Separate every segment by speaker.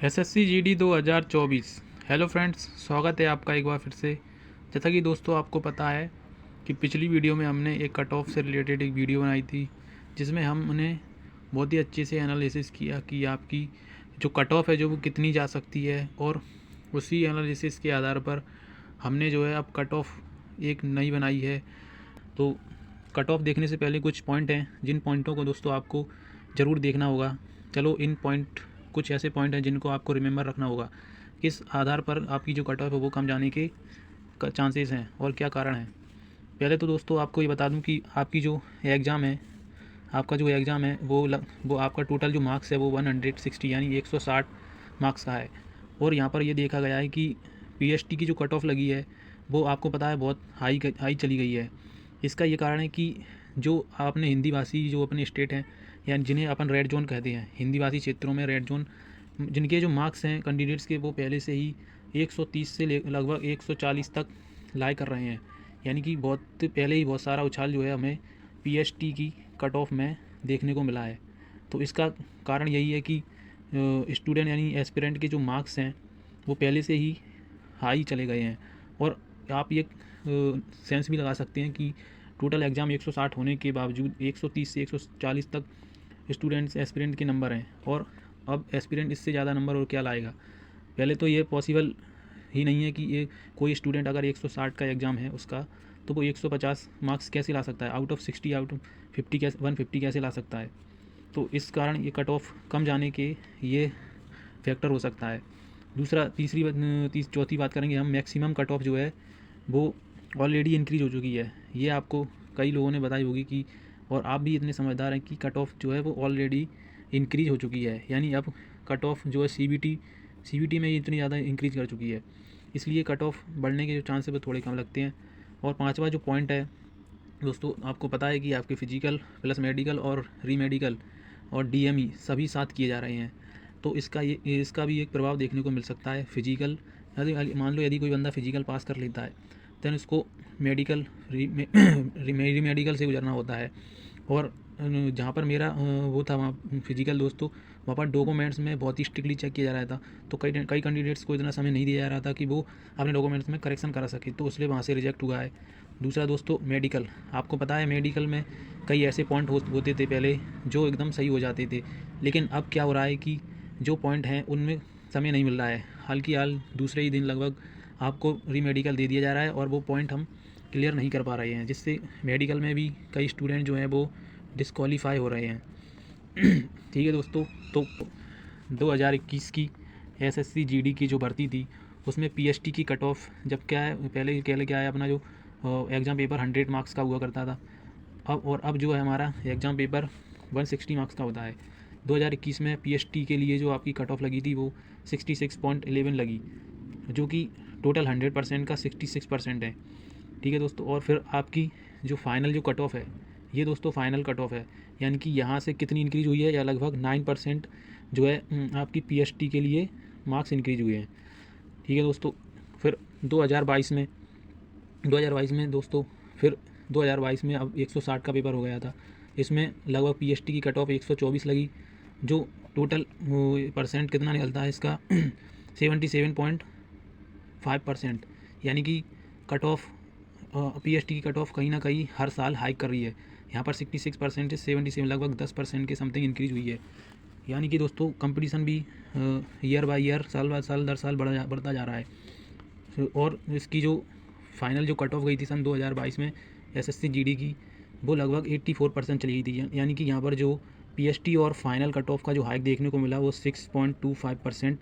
Speaker 1: SSC GD 2024। Hello friends, स्वागत है आपका एक बार फिर से। जैसा कि दोस्तों आपको पता है कि पिछली वीडियो में हमने एक कट ऑफ से रिलेटेड एक वीडियो बनाई थी, जिसमें हमने बहुत ही अच्छे से एनालिसिस किया कि आपकी जो कट ऑफ है जो वो कितनी जा सकती है, और उसी एनालिसिस के आधार पर हमने जो है अब कट ऑफ एक नई बनाई है। तो कट ऑफ देखने से पहले कुछ पॉइंट हैं, जिन पॉइंटों को दोस्तों आपको ज़रूर देखना होगा। चलो, इन पॉइंट कुछ ऐसे पॉइंट हैं जिनको आपको रिमेंबर रखना होगा, किस आधार पर आपकी जो कट ऑफ है वो कम जाने के चांसेस हैं और क्या कारण है। पहले तो दोस्तों आपको ये बता दूं कि आपकी जो एग्ज़ाम है, आपका जो एग्ज़ाम है वो आपका टोटल जो मार्क्स है वो 160 यानी 160 मार्क्स का है। और यहाँ पर ये देखा गया है कि पीएचटी की जो कट ऑफ लगी है वो आपको पता है बहुत हाई चली गई है। इसका ये कारण है कि जो आपने हिंदी भाषी जो अपने स्टेट हैं, यानी जिन्हें अपन रेड जोन कहते हैं, हिंदी भाषी क्षेत्रों में रेड जोन, जिनके जो मार्क्स हैं कैंडिडेट्स के वो पहले से ही 130 से लगभग 140 तक लाई कर रहे हैं। यानी कि बहुत पहले ही बहुत सारा उछाल जो है हमें पीएचटी की कट ऑफ में देखने को मिला है। तो इसका कारण यही है कि स्टूडेंट यानी एस्पिरेंट के जो मार्क्स हैं वो पहले से ही हाई चले गए हैं। और आप ये सेंस भी लगा सकते हैं कि टोटल एग्ज़ाम 160 होने के बावजूद 130 से 140 तक स्टूडेंट्स एस्पिरेंट के नंबर हैं, और अब एस्पिरेंट इससे ज़्यादा नंबर और क्या लाएगा। पहले तो ये पॉसिबल ही नहीं है कि ये कोई स्टूडेंट अगर 160 का एग्ज़ाम है उसका, तो वो 150 मार्क्स कैसे ला सकता है, आउट ऑफ 60 आउट ऑफ 50 कैसे 150 कैसे ला सकता है। तो इस कारण ये कट ऑफ कम जाने के ये फैक्टर हो सकता है। दूसरा चौथी बात करेंगे हम, मैक्सिमम कट ऑफ जो है वो ऑलरेडी इंक्रीज हो चुकी है। ये आपको कई लोगों ने बताई होगी कि, और आप भी इतने समझदार हैं कि कट ऑफ जो है वो ऑलरेडी इंक्रीज हो चुकी है। यानी अब कट ऑफ जो है सीबीटी में इतनी ज़्यादा इंक्रीज कर चुकी है, इसलिए कट ऑफ बढ़ने के जो चांस है वो थोड़े कम लगते हैं। और पांचवा जो पॉइंट है दोस्तों, आपको पता है कि आपके फिजिकल प्लस मेडिकल और री मेडिकल और डीएमई सभी साथ किए जा रहे हैं। तो इसका भी एक प्रभाव देखने को मिल सकता है। फिजिकल यदि मान लो यदि कोई बंदा फिजिकल पास कर लेता है, दैन उसको मेडिकल री मेडिकल से गुजरना होता है। और जहाँ पर मेरा वो था वहाँ फिजिकल दोस्तों, वहाँ पर डॉक्यूमेंट्स में बहुत ही स्ट्रिक्टली चेक किया जा रहा था। तो कई कई कैंडिडेट्स को इतना समय नहीं दिया जा रहा था कि वो अपने डॉक्यूमेंट्स में करेक्शन करा सके, तो इसलिए वहाँ से रिजेक्ट हुआ है। दूसरा दोस्तों मेडिकल, आपको पता है मेडिकल में कई ऐसे पॉइंट होते थे पहले जो एकदम सही हो जाते थे, लेकिन अब क्या हो रहा है कि जो पॉइंट हैं उनमें समय नहीं मिल रहा है। हाल की हाल दूसरे ही दिन लगभग आपको री मेडिकल दे दिया जा रहा है और वो पॉइंट हम क्लियर नहीं कर पा रहे हैं, जिससे मेडिकल में भी कई स्टूडेंट जो हैं वो डिस्क्वालीफाई हो रहे हैं। ठीक है दोस्तों, तो 2021 की एसएससी जीडी की जो भर्ती थी उसमें पीएचटी की कट ऑफ जब क्या है, पहले क्या है अपना जो एग्ज़ाम पेपर 100 मार्क्स का हुआ करता था, अब जो है हमारा एग्ज़ाम पेपर 160 मार्क्स का होता है। 2021 में पीएचटी के लिए जो आपकी कट ऑफ लगी थी वो 66.11 लगी, जो कि टोटल 100% का 66% है। ठीक है दोस्तों, और फिर आपकी जो फाइनल जो कट ऑफ है, ये दोस्तों फाइनल कट ऑफ है, यानी कि यहाँ से कितनी इंक्रीज हुई है, या लगभग 9% जो है आपकी पीएचटी के लिए मार्क्स इंक्रीज हुए हैं। ठीक है दोस्तों, फिर 2022 में दोस्तों, फिर 2022 में अब 160 का पेपर हो गया था। इसमें लगभग पीएचटी की कट ऑफ 124 लगी, जो टोटल परसेंट कितना निकलता है इसका 77.5%। यानी कि कट ऑफ पीएचटी की कट ऑफ कहीं ना कहीं हर साल हाइक कर रही है। यहाँ पर 66% से 77 लगभग 10% के समथिंग इंक्रीज हुई है। यानी कि दोस्तों कंपटीशन भी ईयर बाय ईयर साल दर साल बढ़ता जा रहा है। और इसकी जो फाइनल जो कट ऑफ गई थी सन 2022 में एसएससी जीडी की, वो लगभग 84% चली गई थी। यानी कि यहाँ पर जो पीएचटी और फाइनल कट ऑफ का जो हाइक देखने को मिला वो 6.25%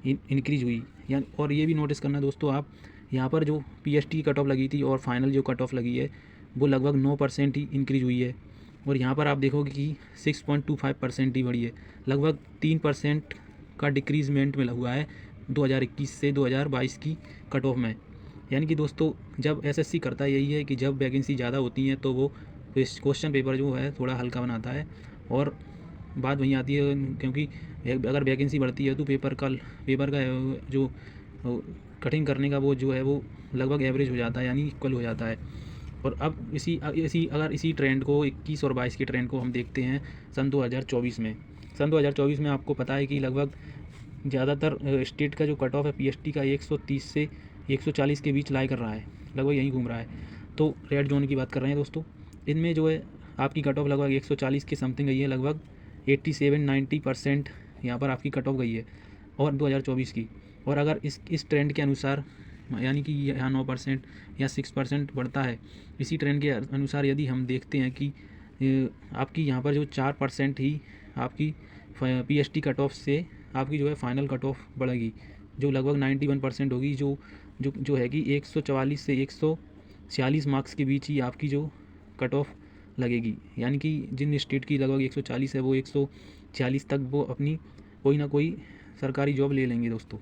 Speaker 1: इंक्रीज हुई। यानी और ये भी नोटिस करना दोस्तों आप, यहाँ पर जो पीएचटी कट ऑफ लगी थी और फाइनल जो कट ऑफ लगी है वो लगभग 9% ही इंक्रीज हुई है। और यहाँ पर आप देखोगे कि 6.25% ही बढ़ी है, लगभग 3% का डिक्रीजमेंट मिला हुआ है 2021 से 2022 की कट ऑफ में। यानी कि दोस्तों जब एसएससी करता यही है कि जब वैकेंसी ज़्यादा होती हैं तो वो क्वेश्चन पेपर जो है थोड़ा हल्का बनाता है। और बात वहीं आती है, क्योंकि अगर वैकेंसी बढ़ती है तो पेपर का जो कटिंग करने का वो जो है वो लगभग एवरेज हो जाता है, यानी इक्वल हो जाता है। और अब इसी ट्रेंड को 21 और 22 के ट्रेंड को हम देखते हैं सन 2024 में। सन 2024 में आपको पता है कि लगभग ज़्यादातर स्टेट का जो कट ऑफ है पीएसटी का 130 से 140 के बीच लाई कर रहा है, लगभग यहीं घूम रहा है। तो रेड जोन की बात कर रहे हैं दोस्तों, इनमें जो है आपकी कट ऑफ लगभग 140 के समथिंग गई है, लगभग 87-90% यहाँ पर आपकी कट ऑफ गई है और 2024 की। और अगर इस ट्रेंड के अनुसार, यानी कि यहाँ 9% या 6% बढ़ता है, इसी ट्रेंड के अनुसार यदि हम देखते हैं कि आपकी यहाँ पर जो 4% ही आपकी पीएसटी कट ऑफ से आपकी जो है फाइनल कट ऑफ बढ़ेगी, जो लगभग 91% होगी, जो है कि 144 से 146 मार्क्स के बीच ही आपकी जो कट ऑफ लगेगी। यानी कि जिन स्टेट की लगभग 140 है वो 146 तक वो अपनी कोई ना कोई सरकारी जॉब ले लेंगे दोस्तों।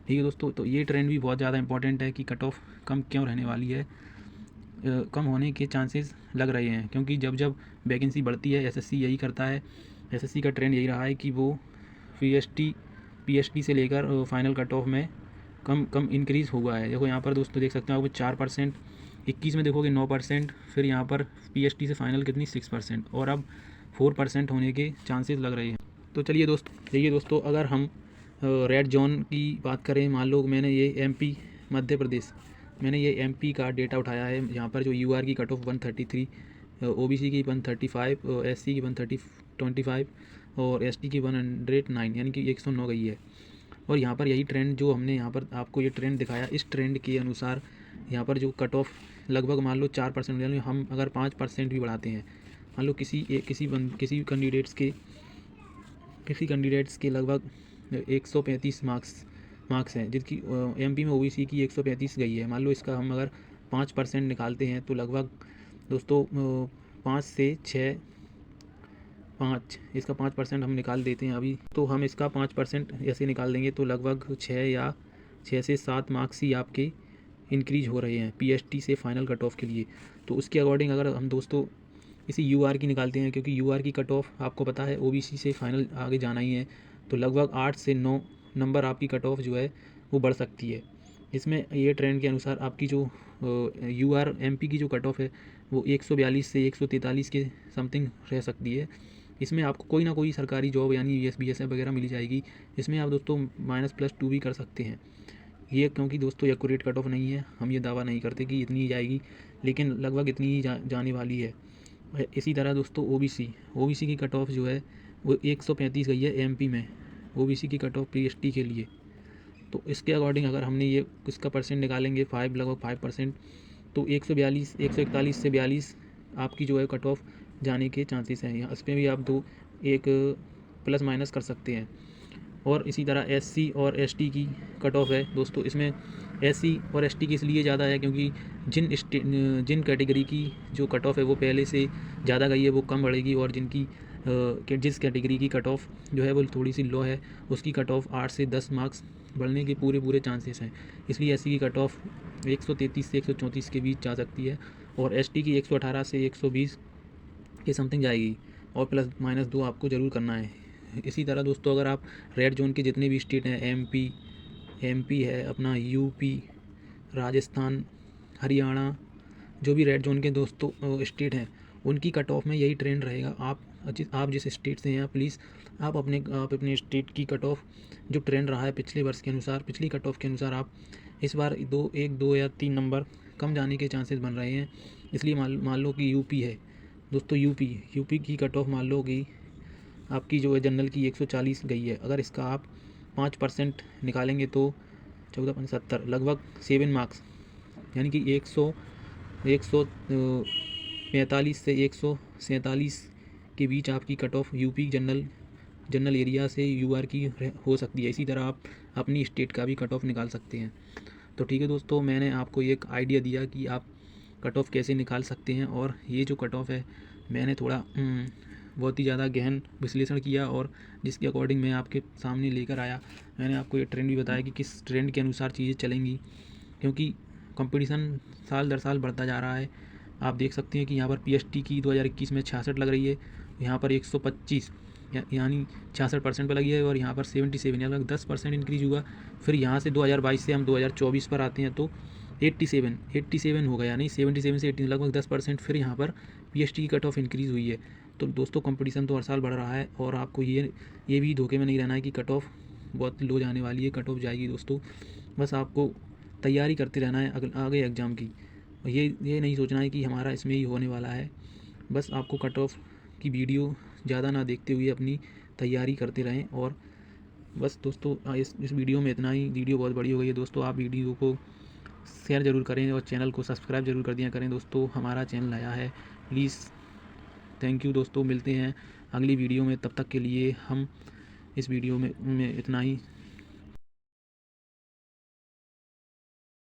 Speaker 1: ठीक है दोस्तों, तो ये ट्रेंड भी बहुत ज़्यादा इंपॉर्टेंट है कि कट ऑफ कम क्यों रहने वाली है। कम होने के चांसेस लग रहे हैं, क्योंकि जब वैकेंसी बढ़ती है, एसएससी यही करता है, एसएससी का ट्रेंड यही रहा है कि वो पीएसटी से लेकर फाइनल कट ऑफ में कम इंक्रीज़ हुआ है। देखो यहाँ पर दोस्तों देख सकते हैं आपको 4%, 21 में देखोगे 9%, फिर यहाँ पर पीएसटी से फाइनल कितनी 6%, और अब 4% होने के चांसेस लग रहे हैं। तो चलिए दोस्तों अगर हम रेड जोन की बात करें, मान लो मैंने ये एमपी मध्य प्रदेश, मैंने ये एमपी का डेटा उठाया है। यहाँ पर जो यूआर की कट ऑफ 133, ओबीसी की 135, एससी की 125 और एसटी की 109, यानी कि 109 गई है। और यहाँ पर यही ट्रेंड जो हमने यहाँ पर आपको ये ट्रेंड दिखाया, इस ट्रेंड के अनुसार यहाँ पर जो कट ऑफ लगभग मान लो 4%, यानी हम अगर 5% भी बढ़ाते हैं, मान लो किसी कैंडिडेट्स के लगभग 135 मार्क्स हैं, जिसकी एमपी में ओबीसी की 135 गई है। मान लो इसका हम अगर 5% निकालते हैं तो लगभग दोस्तों 5 से 6, 5 इसका 5% हम निकाल देते हैं अभी, तो हम इसका 5% ऐसे निकाल देंगे तो लगभग 6 से 7 मार्क्स ही आपके इंक्रीज हो रहे हैं पीएसटी से फाइनल कट ऑफ के लिए। तो उसके अकॉर्डिंग अगर हम दोस्तों इसी यूआर की निकालते हैं, क्योंकि यूआर की कट ऑफ आपको पता है ओबीसी से फाइनल आगे जाना ही है, तो लगभग 8 से 9 नंबर आपकी कट ऑफ जो है वो बढ़ सकती है। इसमें ये ट्रेंड के अनुसार आपकी जो यूआर एमपी की जो कट ऑफ है वो 142 से 143 के समथिंग रह सकती है। इसमें आपको कोई ना कोई सरकारी जॉब यानी बीएसएफ वगैरह मिल जाएगी। इसमें आप दोस्तों -+2 भी कर सकते हैं। ये क्योंकि दोस्तों एक्यूरेट कट ऑफ नहीं है, हम ये दावा नहीं करते कि इतनी ही जाएगी, लेकिन लगभग इतनी ही जाने वाली है। इसी तरह दोस्तों ओबीसी की कट ऑफ जो है वो 135 गई है एमपी में, ओबीसी की कट ऑफ पीएसटी के लिए। तो इसके अकॉर्डिंग अगर हमने ये इसका परसेंट निकालेंगे लगभग 5%, तो 141 से 42 आपकी जो है कट ऑफ जाने के चांसेस हैं। यहाँ इसमें भी आप एक प्लस माइनस कर सकते हैं। और इसी तरह एससी और एसटी की कट ऑफ है दोस्तों, इसमें एससी और एसटी की इसलिए ज़्यादा है क्योंकि जिन कैटेगरी की जो कट ऑफ है वो पहले से ज़्यादा गई है वो कम बढ़ेगी, और जिस कैटेगरी की कट ऑफ जो है वो थोड़ी सी लो है उसकी कट ऑफ 8 से 10 मार्क्स बढ़ने के पूरे चांसेस हैं। इसलिए एससी की कट ऑफ 133 से 134 के बीच जा सकती है, और एसटी की 118 से 120 के समथिंग जाएगी, और +-2 आपको ज़रूर करना है। इसी तरह दोस्तों अगर आप रेड जोन के जितने भी स्टेट हैं, एमपी है अपना, यूपी, राजस्थान, हरियाणा, जो भी रेड जोन के दोस्तों स्टेट हैं, उनकी कट ऑफ में यही ट्रेंड रहेगा। आप जिस स्टेट से हैं प्लीज़ आप अपने स्टेट की कट ऑफ जो ट्रेंड रहा है पिछले वर्ष के अनुसार, पिछली कट ऑफ के अनुसार आप इस बार 2 या 3 नंबर कम जाने के चांसेस बन रहे हैं। इसलिए मान लो कि यूपी है दोस्तों, यूपी की कट ऑफ मान लो कि आपकी जो है जनरल की 140 गई है। अगर इसका आप 5% निकालेंगे तो 14-70 लगभग 7 मार्क्स, यानी कि 145 से 147 के बीच आपकी cut off UP general area से यूआर की हो सकती है। इसी तरह आप अपनी स्टेट का भी कट ऑफ निकाल सकते हैं। तो ठीक है दोस्तों, मैंने आपको एक आइडिया दिया कि आप कट ऑफ कैसे निकाल सकते हैं, और ये जो कट ऑफ है मैंने थोड़ा बहुत ही ज़्यादा गहन विश्लेषण किया, और जिसके अकॉर्डिंग मैं आपके सामने लेकर आया। मैंने आपको ये ट्रेंड भी बताया कि किस ट्रेंड के अनुसार चीज़ें चलेंगी, क्योंकि कंपटीशन साल दर साल बढ़ता जा रहा है। आप देख सकते हैं कि यहाँ पर पीएसटी की 2021 में 66 लग रही है, यहाँ पर 125 यानी 66% पर लगी है, और यहाँ पर 77 यानी 10% इंक्रीज हुआ। फिर यहाँ से 2022 से हम 2024 पर आते हैं तो 87 हो गया, यानी 77 से 80 लगभग 10%। फिर यहाँ पर पीएसटी की कट ऑफ इंक्रीज़ हुई है। तो दोस्तों कंपटीशन तो हर साल बढ़ रहा है, और आपको ये भी धोखे में नहीं रहना है कि कट ऑफ बहुत लो जाने वाली है, कट ऑफ जाएगी दोस्तों। बस आपको तैयारी करते रहना है आगे एग्ज़ाम की। ये नहीं सोचना है कि हमारा इसमें ही होने वाला है। बस आपको कट ऑफ की वीडियो ज़्यादा ना देखते हुए अपनी तैयारी करते रहें। और बस दोस्तों इस वीडियो में इतना ही। वीडियो बहुत बड़ी हो गई है दोस्तों, आप वीडियो को शेयर ज़रूर करें और चैनल को सब्सक्राइब ज़रूर कर दिया करें दोस्तों। हमारा चैनल नया है, प्लीज़। थैंक यू दोस्तों, मिलते हैं अगली वीडियो में। तब तक के लिए हम इस वीडियो में इतना ही।